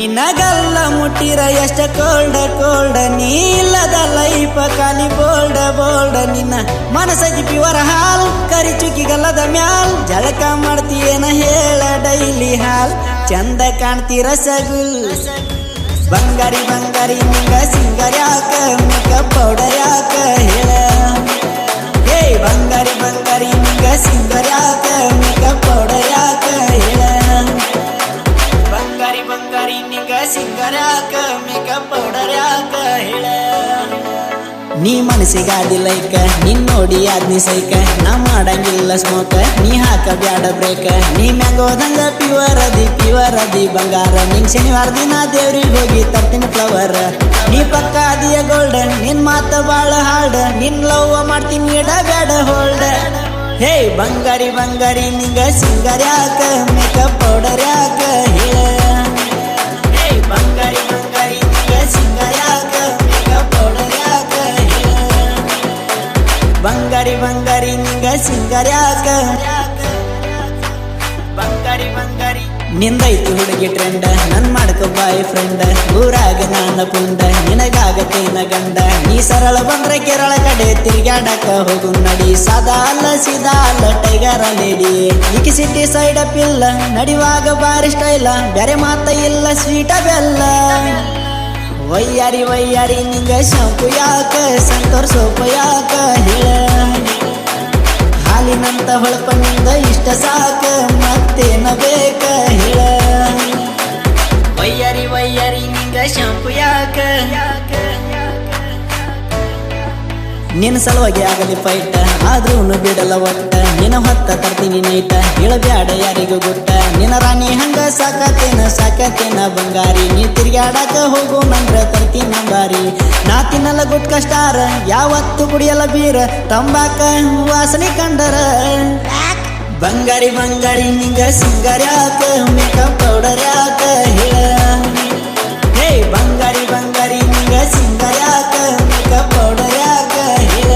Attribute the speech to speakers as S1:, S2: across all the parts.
S1: ನಿನಗಲ್ಲ ಮುಟ್ಟಿರ ಎಷ್ಟ cold cold ನೀ ಇಲ್ಲದ ಲೈಫ ಖಾಲಿ ಬೋಲ್ಡ ಬೋಲ್ಡ ನಿನ್ನ ಮನಸ್ಸಾಗಿ ಪ್ಯೂರ್ ಹಾಲ್ ಕರಿ ಚುಕ್ಕಿಗಲ್ಲದ ಮ್ಯಾಲ್ ಜಳಕ ಮಾಡ್ತೀಯೇನ ಹೇಳ ಡೈಲಿ ಹಾಲ್ ಚಂದ ಕಾಣ್ತೀರ ಸಗುಲ್ ಬಂಗಾರಿ ಬಂಗಾರಿ ನಿಂಗ ಸಿಂಗರ್ ಯಾಕ ಮೇಕಪ್ ಪೌಡರ್ ಯಾಕ ಹೇಳ ಹೇ ಬಂಗಾರಿ ಬಂಗಾರಿ ನಿಂಗ ಸಿಂಗರ್ ಯಾಕ ಮೇಕಪ್ ಪೌಡರ್ ಯಾಕ ಹೇಳ ಬಂಗಾರಿ ಬಂಗಾರಿ ನಿಂಗ ಸಿಂಗರ್ ಯಾಕ ಮೇಕಪ್ ಪೌಡರ್ ಯಾಕ ಹೇಳ ನೀ ಮನಸ್ಸಿಗಾದಿ ಲೈಕ ನಿನ್ ನೋಡಿ ಆದ್ನಿ ಸೈಕ ನಾ ಮಾಡಂಗಿಲ್ಲ ಸ್ಮೋಕ ನೀ ಹಾಕ ಬ್ಯಾಡ ಬ್ರೇಕ ನೀ ಮ್ಯಾಂಗೋದಂಗ ಪ್ಯೂರ್ ಅದಿ ಬಂಗಾರ ನಿಂಗ್ ಶನಿವಾರ ದಿನ ದೇವ್ರಿಗೆ ಹೋಗಿ ತರ್ತೀನಿ ಫ್ಲವರ್ ನೀ ಪಕ್ಕ ಅದಿಯ ಗೋಲ್ಡ್ ನಿನ್ ಮಾತ ಬಾಳ ಹಾರ್ಡ್ ನಿನ್ ಲವ್ ಮಾಡ್ತೀನಿ ಇಡ ಬ್ಯಾಡ ಹೋಲ್ಡ್ ಹೇ ಬಂಗಾರಿ ಬಂಗಾರಿ ನಿಂಗ ಸಿಂಗರ್ ಯಾಕ ಮೇಕಪ್ ಪೌಡರ್ ಯಾಕ ಹೇಳ ಹೇ ಬಂಗಾರಿ ಬಂಗಾರಿ ನಿಂಗ ಸಿಂಗರ್ ಯಾಕ ಮೇಕಪ್ ಪೌಡರ್ ಯಾಕ ಹೇಳ ಬಂಗಾರಿ ಬಂಗಾರಿ ನಿಂಗ ಸಿಂಗರ್ ಯಾಕ ಬಂಗಾರಿ ಬಂಗಾರಿ ನಿಂದೈತಿ ಹುಡುಗಿ ಟ್ರೆಂಡ ನನ್ ಮಾಡ್ಕೊ ಬಾಯ್ ಫ್ರೆಂಡ್ ಊರಾಗ ನಾನ ಪುಂಡ ನಿನಗಾಗತ್ತೇನ ಗಂಡ ನೀ ಸರಳ ಬಂದ್ರೆ ಕೇರಳ ಕಡೆ ತಿರ್ಗಾಡಕ ಹೋಗು ನಡಿ ಸದಾ ಅಲ್ಲ ಸೀದಾ ಅಲ್ಲ ಟೈಗರ ಲೇಡಿ ಈಕಿ ಸಿಟಿ ಸೈಡ್ ಅಪ್ ಇಲ್ಲ ನಡಿವಾಗ ಬಾರಿ ಸ್ಟೈಲ ಬ್ಯಾರೆ ಮಾತ ಇಲ್ಲ ಸ್ವೀಟ ಬೆಲ್ಲ ವಯ್ಯಾರಿ ವಯ್ಯಾರಿ ನಿಂಗ ಶಾಂಪು ಯಾಕ ಸಂತೋರ್ ಸೋಪ ಯಾಕ ಹೇಳ ಹಾಲಿನಂತ ಹೊಳಪ ನಿಂದ ಇಷ್ಟ ಸಾಕ ಮತ್ತೇನ ಬೇಕ ಹೇಳ ವಯ್ಯಾರಿ ವಯ್ಯಾರಿ ನಿಂಗ ಶಾಂಪು ಯಾಕ ನಿನ್ನ ಸಲುವಾಗಿ ಆಗಲಿ ಫೈಟ ಆದ್ರೂ ಬಿಡಲ್ಲ ಒಟ್ಟ ನಿನ್ನ ಹೊತ್ತ ತರ್ತೀನಿ ನೈಟ ಹೇಳಬ್ಯಾಡ ಯಾರಿಗೂ ಗುಟ್ಟ ನಿನ್ನ ರಾಣಿ ಹಂಗ ಸಾಕತೇನ ಬಂಗಾರಿ ನೀ ತಿರ್ಗಾಡಕ ಹೋಗು ನಂದ್ರ ತರ್ತೀನ ಬಾರಿ ನಾ ತಿನ್ನಲ್ಲ ಗುಟ್ಕ ಸ್ಟಾರ ಯಾವತ್ತು ಕುಡಿಯಲ್ಲ ಬೀರ ತಂಬಾಕ ವಾಸನೆ ಕಂಡರ ಬಂಗಾರಿ ಬಂಗಾರಿ ನಿಂಗ ಸಿಂಗರ್ ಯಾಕ ಮೇಕಪ್ ಪೌಡರ್ ಯಾಕ ಹೇಳ ಹೇ ಬಂಗಾರಿ ಬಂಗಾರಿ ನಿಂಗ ಸಿಂಗರ್ ಯಾಕ ಮೇಕಪ್ ಪೌಡರ್ ಯಾಕ ಹೇಳ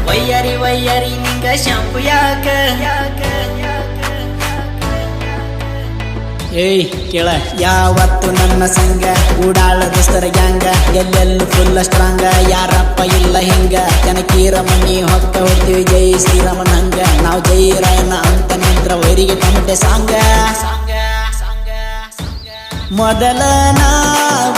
S1: ವಯ್ಯಾರಿ ವಯ್ಯಾರಿ ನಿಂಗ ಶಾಂಪು ಯಾಕ ಏಯ್ ಕೇಳ ಯಾವತ್ತು ನನ್ನ ಸಂಗ ಉಡಾಳ ದೋಸ್ತರ ಗ್ಯಾಂಗ ಎಲ್ಲೆಲ್ಲೂ ಫುಲ್ ಸ್ಟ್ರಾಂಗ ಯಾರಪ್ಪ ಇಲ್ಲ ಹಿಂಗ ಜನಕೀರ ಮನಿ ಹೊಕ್ಕ ಹೋಗ್ತೀವಿ ಜೈ ಶ್ರೀರಾಮನ ಹಂಗ ನಾವು ಜೈ ರಾಯನ ಅಂತ ನಿಂತ್ರ ವೈರಿಗೆ ಟಮಟೆ ಸಾಂಗ ಮೊದಲ ನಾ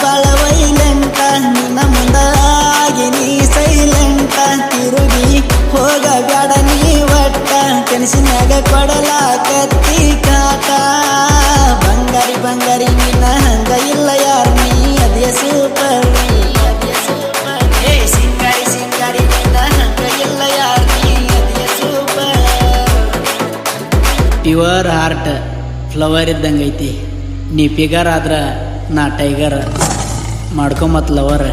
S1: ಬಳವೈಲೆಂಟ ನಿನ್ನ ಮುಂದಾಗಿ ನೀ ಸೈಲೆಂಟ ತಿರುಗಿ ಹೋಗ ಬ್ಯಾಡ ನೀ ಒಟ್ಟ ಕನಸಿನಾಗ ಕೊಡಲಾಕತ್ತಿ ಕಾಟ ಬಂಗಾರಿ ಬಂಗಾರಿ ನಿನ್ನ ಹಂಗ ಇಲ್ಲ ಯಾರ ನೀ ಅದೇ ಸೂಪರ್ ಹೇ ಸಿಂಗಾರಿ ಸಿಂಗಾರಿ ನಿನ್ನ ಹಂಗ ಇಲ್ಲ ಯಾರ ನೀ ಅದೇ ಸೂಪರ್ ಪ್ಯೂರ್ ಹಾರ್ಟ್ ಫ್ಲವರ್ ಇದ್ದಂಗೈತಿ ನೀ ಫಿಗರ್ ಆದ್ರ ನಾ ಟೈಗರ್ ಮಾಡ್ಕೊಂಬತ್ ಲವರ್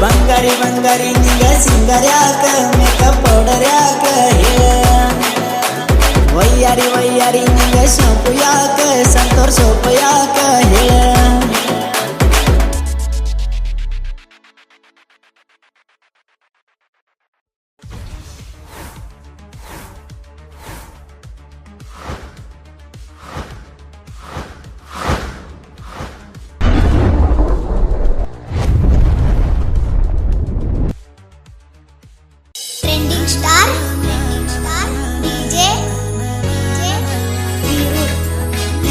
S1: ಬಂಗಾರಿ ಬಂಗಾರಿ ನಿಂಗ ಸಿಂಗರ್ ಯಾಕ ಮೇಕಪ್ ಪೌಡರ್ ಯಾಕ ಹೇಳ ವಯ್ಯಾರಿ ವಯ್ಯಾರಿ ನಿಂಗ ಶಾಂಪು ಯಾಕ ಸಂತೋರ್ ಸೋಪ ಯಾಕ ಹೇಳ
S2: स्टार डीजे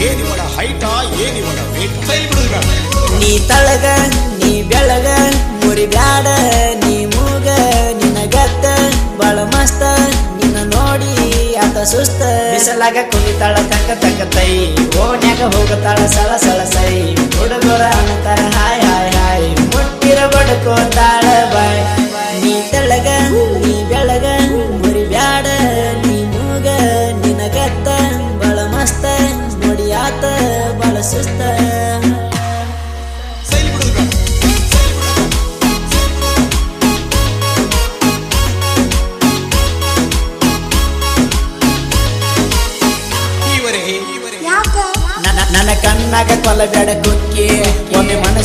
S3: ಏನಿವನ ಹೈಟಾ ಏನಿವನ ವೇಟ್ ಸೈ ಬಿಡುಗ
S1: ನೀ ತಳಗ ನೀ ಬೆಳಗ ಮುರಿ ಬ್ಯಾಡ ನೀ ಮೂಗ ನಿನ್ನ ಗತ್ತ ಬಾಳ ಮಸ್ತ ನಿನ್ನ ನೋಡಿ ಆತ ಸುಸ್ತ ಬಿಸಲಾಗ ಕುಳಿತಾಳ ತಕ್ಕ ತೈ ಓಣ್ಯಾಗ ಹೋಗತಾಳ ಸಳ ಸಳ ಸೈ ಹುಡುಗರ ಅನ್ನತಾರ ಹಾಯ್ ಹಾಯ್ ಹಾಯ್ ಮುಟ್ಟಿರ ಬಡ್ಕೋತಾಳ ಬಾಯ್ ನೀ ತಳಗ ನೀ ಬೆಳಗ ಮುರಿ ಬ್ಯಾಡ ನೀ ಮೂಗ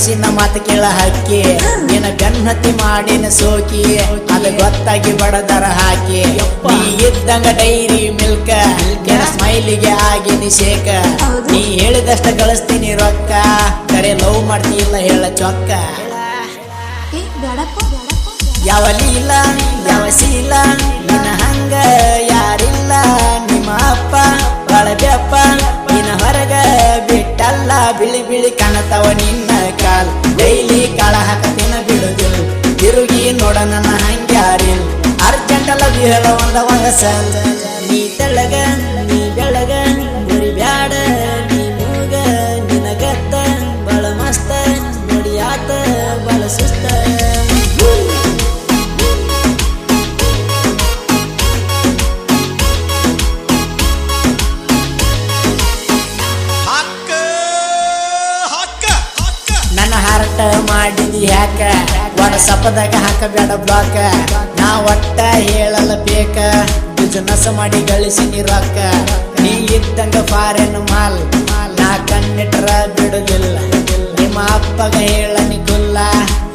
S1: ಮನಸ್ಸಿನ ಮಾತು ಕೇಳ ಹಕ್ಕಿ ನಿನ್ನ ಬೆನ್ನತ್ತಿ ಮಾಡಿನ ಸೋಕಿ ಅದು ಗೊತ್ತಾಗಿ ಬಡದರ ಹಾಕಿ ನೀ ಇದ್ದಂಗ ಡೈರಿ ಮಿಲ್ಕ ಸ್ಮೈಲಿಗೆ ಆಗಿ ನಿಷೇಕ ನೀ ಹೇಳಿದಷ್ಟ ಗಳಿಸ್ತೀನಿ ರೊಕ್ಕ ಕರೆ ಲವ್ ಮಾಡ್ತಿಲ್ಲ ಹೇಳ ಚೊಕ್ಕ ಯಾವಲಿ ಇಲ್ಲ ಯಾವಸಿಲ್ಲ ನಿನ್ನ ಹಂಗ ಯಾರಿಲ್ಲ ನಿಮ್ಮ ಅಪ್ಪ ಬಳಬ್ಯಪ್ಪ ನಿನ್ನ ಹೊರಗ ಬಿಟ್ಟಲ್ಲ ಬಿಳಿ ಬಿಳಿ ಕಾಣತಾವ ನಿನ್ನ ಕಾಲ್ ಡೈಲಿ ಕಾಳ ಹಾಕತಿನ ಬಿಡುದಿಲ್ಲ ತಿರುಗಿ ನೋಡ ನನ್ನ ಹಂಗ್ಯಾರಿಲ್ ಅರ್ಜೆಂಟ್ ಅಲ್ಲ ಹೇಳ ಒಂದ ಸಲ್ ನೀ ತೆಳಗ ನೀ ಬೆಳಗ ಮುರಿ ಬ್ಯಾಡ ನೀ ಮೂಗ ನಿನಗತ್ತ ಬಳ ಮಸ್ತ ನೋಡಿಯಾತ ಬಳ ಸುಸ್ತ ನನ್ನ ಹಾರ್ಟ ಮಾಡಿದಿ ಯಾಕ ವಾಟ್ಸಪ್ದಾಗ ಹಾಕಬೇಡ ಬ್ಲಾಕ ನಾ ಒಟ್ಟ ಹೇಳಲ್ಲ ಬೇಕ ಬಿಸಿನೆಸ್ ಮಾಡಿ ಗಳಿಸಿನಿ ರೊಕ್ಕ ನೀ ಇದ್ದಂಗ ಫಾರೆನ್ ಮಾಲ್ ನಾ ಕಣ್ಣಿಟ್ರ ಬಿಡುದಿಲ್ಲ ನಿಮ್ಮ ಅಪ್ಪಗ ಹೇಳನಿ ಕುಲ್ಲ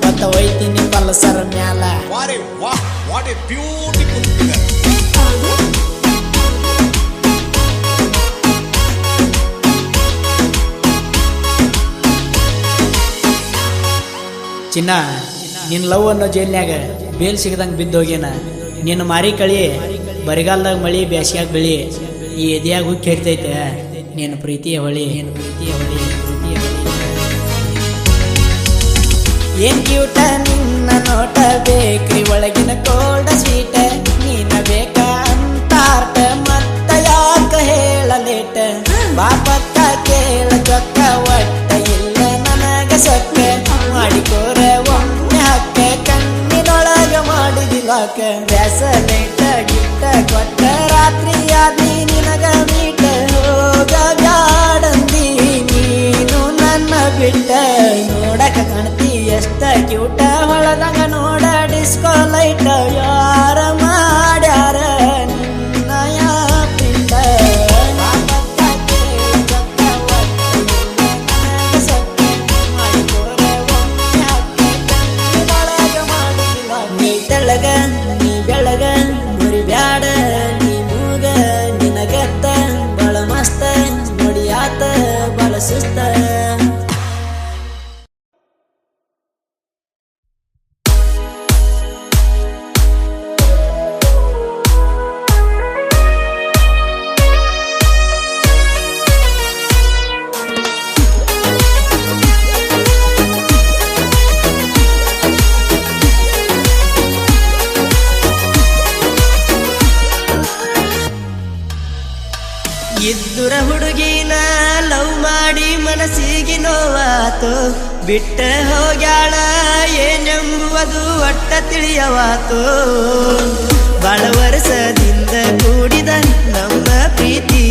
S1: ಮತ್ತ ಒಯ್ತೀನಿ ಪಲ್ಸರ್ ಮ್ಯಾಲ
S3: What a beautiful figure.
S1: ಚಿನ್ನ ನಿನ್ ಲವ್ ಅನ್ನೋ ಜೈಲ್ನ್ಯಾಗ ಬೇಲ್ ಸಿಗದಂಗ ಬಿದ್ದೋಗೇನ ನಿನ್ನ ಮಾರಿ ಕಳಿ ಬರಿಗಾಲದಾಗ ಮಳಿ ಬ್ಯಾಸ್ಗ್ಯಾಗ ಬೆಳಿ ಈ ಎದಿಯಾಗ ಹುಕ್ಕಿ ಹರಿತೈತೆ ನಿನ್ನ ಪ್ರೀತಿಯ ಹೊಳಿ ಏನ್ ಕ್ಯೂಟ ನಿನ್ನ ನೋಟ ಬೇಕ್ರಿ ಒಳಗಿನ ಕೋಲ್ಡ ಸ್ವೀಟ ನೀನ ಬೇಕ ಅಂತಾರ್ಟ ಮತ್ತ ಯಾಕ ಹೇಳ ಲೇಟ ಬಾಪಕ್ಕ ಕೇಳ ಚೊಕ್ಕ ಒಟ್ಟ ಇಲ್ಲ ನನಗ ಸೊಕ್ಕ ಮಾಡಿಕೋರ ಒಮ್ಮೆ ಹಕ್ಕ ಕಣ್ಣಿನೊಳಗ ಮಾಡಿದಿಲಾಕ ಬ್ಯಾಸಲೇಟ ಗಿಟ್ಟ ಕೊಟ್ಟ ರಾತ್ರಿ ಆದಿ ನಿನಗ ಮೀಟ ಹೋಗ ಬ್ಯಾಡಂದಿ ನೀನು ನನ್ನ ಬಿಟ್ಟ ನೋಡಕ ಕಾಣ್ತಿ ಎಷ್ಟ ಕ್ಯೂಟ ಹೊಳದಂಗ ನೋಡ ಡಿಸ್ಕೋ ಲೈಟ್ ಯಾರ ಮಾಡ್ಯಾರ ನಿನ್ನಯ ಪಿಂಡ ನೀ ತೆಳಗ ನೀ ಬೆಳಗ ಮುರಿ ಬ್ಯಾಡ ನೀ ಮೂಗ ನಿನಗತ್ತ ಬಳ ಮಸ್ತ ನೋಡಿಯಾತ ಬಳ ಸುಸ್ತ ಇದ್ದುರ ಹುಡುಗಿನ ಲವ್ ಮಾಡಿ ಮನಸ್ಸಿಗೆ ನೋವಾತು ಬಿಟ್ಟ ಹೋಗ್ಯಾಳ ಏನೆಂಬುವುದು ಒಟ್ಟ ತಿಳಿಯವಾತು ಬಾಳ ವರ್ಷದಿಂದ ಕೂಡಿದ ನಮ್ಮ ಪ್ರೀತಿ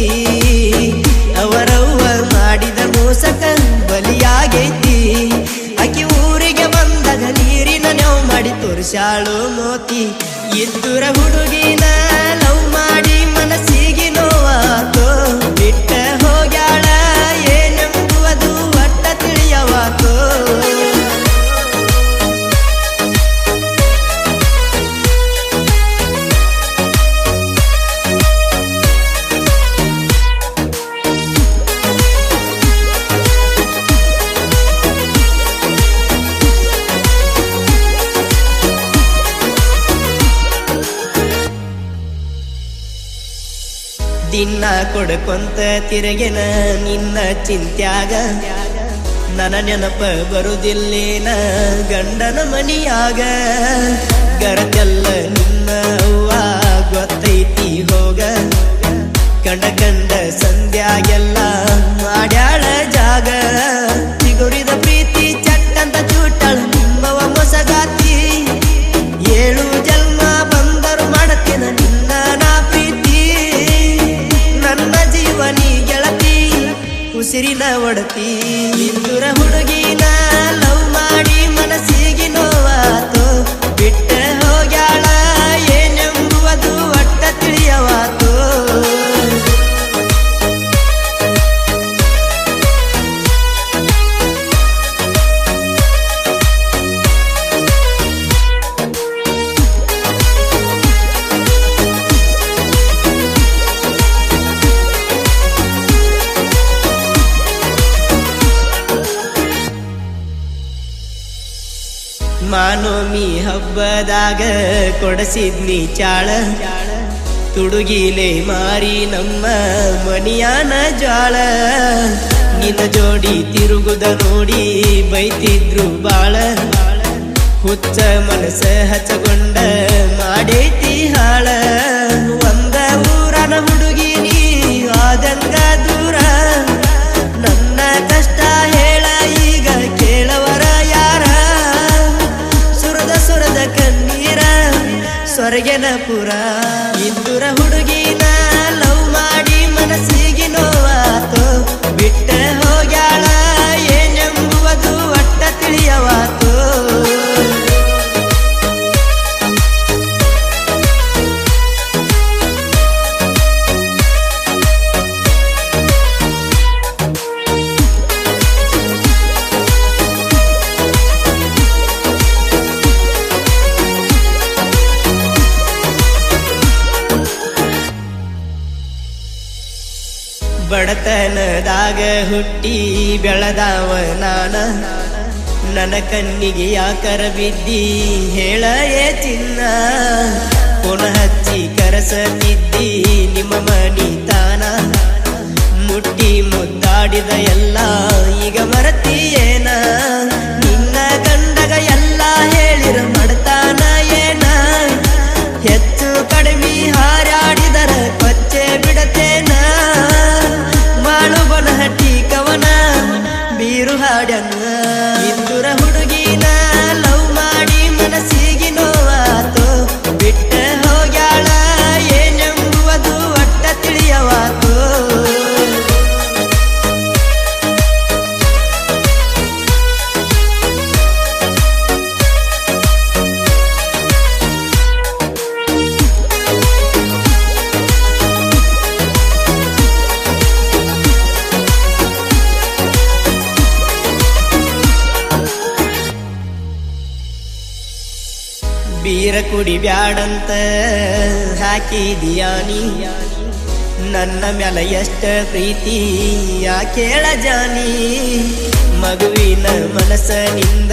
S1: ಅವರವ್ವ ಮಾಡಿದ ಮೋಸಕ ಬಲಿಯಾಗೈತಿ ಆಕಿ ಊರಿಗೆ ಬಂದಾಗ ನೀರಿನ ನೆವ್ ಮಾಡಿ ತೋರಿಸಾಳು ಮೋತಿ ಇದ್ದುರ ಹುಡುಗಿನ ಲವ್ ಮಾಡಿ ಮನಸ್ಸಿಗೆ ನೋವಾತು ಬಿಟ್ಟ ಹೋಗ್ಯಾಳ ಏನೆಂಬುವುದು ಒಟ್ಟ ತಿಳಿಯವಾತು ದಿನ ಕೊಡ್ಕೊಂತ ತಿರುಗಿನ ನಿನ್ನ ಚಿಂತ್ಯಾಗ ನನ್ನ ನೆನಪ ಬರುದಿಲ್ಲೇನ ಗಂಡನ ಮನಿಯಾಗ ಗರತೆಲ್ಲ ನಿನ್ನ ಅವ್ವ ಗೊತ್ತೈತಿ ಹೋಗ ಕಂಡ ಸಂಧ್ಯಾಗೆಲ್ಲ ಮಾಡ್ಯಾಳ ಜಾಗ ಚಿಗುರಿದ ಪ್ರೀತಿ ಚಟ್ಟಂತ ಚೂಟಳ ನಿಮ್ಮವ ಮೊಸಗಾತಿ 7 ಜನ್ಮ ಬಂದರು ಮಾಡತ್ತಿನ ನಿನ್ನ ನಾ ಪ್ರೀತಿ ನನ್ನ ಜೀವನಿ ಗೆಳತಿ ಉಸಿರಿನ ಒಡತಿ ಇಂದುರ ಹುಡುಗಿನ ಲವ್ ಮಾಡಿ ಮನಸ್ಸಿಗೆ ನೋವಾತು ಬಿಟ್ಟ ಹೋಗ್ಯಾಳ ಏನೆಂಬುವುದು ಒಟ್ಟ ತಿಳಿಯವಾತು ಮಾನೋಮಿ ಹಬ್ಬದಾಗ ಕೊಡಸಿದ್ನಿ ಚಾಳ ತುಡುಗಿಲೆ ಮಾರಿ ನಮ್ಮ ಮನಿಯಾನ ಜ್ವಾಳ ನಿನ್ನ ಜೋಡಿ ತಿರುಗುದ ನೋಡಿ ಬೈತಿದ್ರು ಬಾಳ ಹುಚ್ಚ ಮನಸ ಹಚ್ಚಗೊಂಡ ಮಾಡೈತಿ ಹಾಳ ಒಂದ ಊರನ ಹುಡುಗಿ ನೀ ಆದಂಗ ದೂರ ನನ್ನ ಕಷ್ಟ ಹೇಳ ಈಗ ಕೇಳವರ ಯಾರ ಸುರದ ಕಣ್ಣೀರ ಸ್ವರ್ಗನ ಪುರ ಇಂದುರ ಹುಡುಗಿನ ಲವ್ ಮಾಡಿ ಮನಸ್ಸಿಗೆ ನೋವಾತು ಬಿಟ್ಟ ಹೋಗ್ಯಾಳ ಏನೆಂಬುವುದು ಒಟ್ಟ ತಿಳಿಯವಾತು ಬಡತನದಾಗ ಹುಟ್ಟಿ ಬೆಳೆದಾವ ನಾನ ನನ್ನ ಕಣ್ಣಿಗೆ ಯಾಕರ ಬಿದ್ದಿ ಹೇಳ ಏ ಚಿನ್ನ ಪುನಃ ಹಚ್ಚಿ ಕರಸತಿದ್ದಿ ನಿಮ್ಮ ಮನಿ ತಾನ ಮುಟ್ಟಿ ಮುದ್ದಾಡಿದ ಎಲ್ಲ ಈಗ ಮರತಿಯೇನ ನಿನ್ನ ಗಂಡಗ ಎಲ್ಲ ಹೇಳಿರ ಮಡ್ತಾನ ಏನ ಹೆಚ್ಚು ಕಡಿಮೆ ಹಾರಾಡಿದರ ಕೊಚ್ಚೆ ಬಿಡತೇನ ಮಾಳುಬನ ಹಟ್ಟಿ ಕವನ ಬೀರು ಹಾಡ್ಯನ ಇಂದುರ ಹುಡುಗಿನ ಲವ್ ಮಾಡಿ ಮನಸ್ಸಿಗೆ ನೋವಾತು ಬಿಟ್ಟ ಹೋಗ್ಯಾಳ ಏನೆಂಬುವುದು ಒಟ್ಟ ತಿಳಿಯವಾತು ಬೀರ ಕುಡಿ ಬ್ಯಾಡಂತ ಹಾಕಿದಿಯಾನಿ ನನ್ನ ಮ್ಯಾಲ ಎಷ್ಟ ಪ್ರೀತಿ ಯಾಕೇಳ ಜಾನಿ ಮಗುವಿನ ಮನಸ್ಸನಿಂದ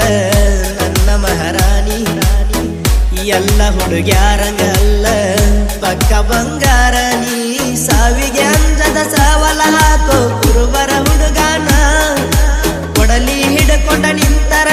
S1: ನನ್ನ ಮಹಾರಾಣಿ ಎಲ್ಲ ಹುಡುಗ್ಯಾರಂಗ ಅಲ್ಲ ಪಕ್ಕ ಬಂಗಾರ ನೀ ಸಾವಿಗೆ ಅಂಜದ ಸವಲ ಹಾಕೋ ಕುರುಬರ ಹುಡುಗಾನ ಕೊಡಲಿ ಹಿಡ್ಕೊಂಡ ನಿಂತರ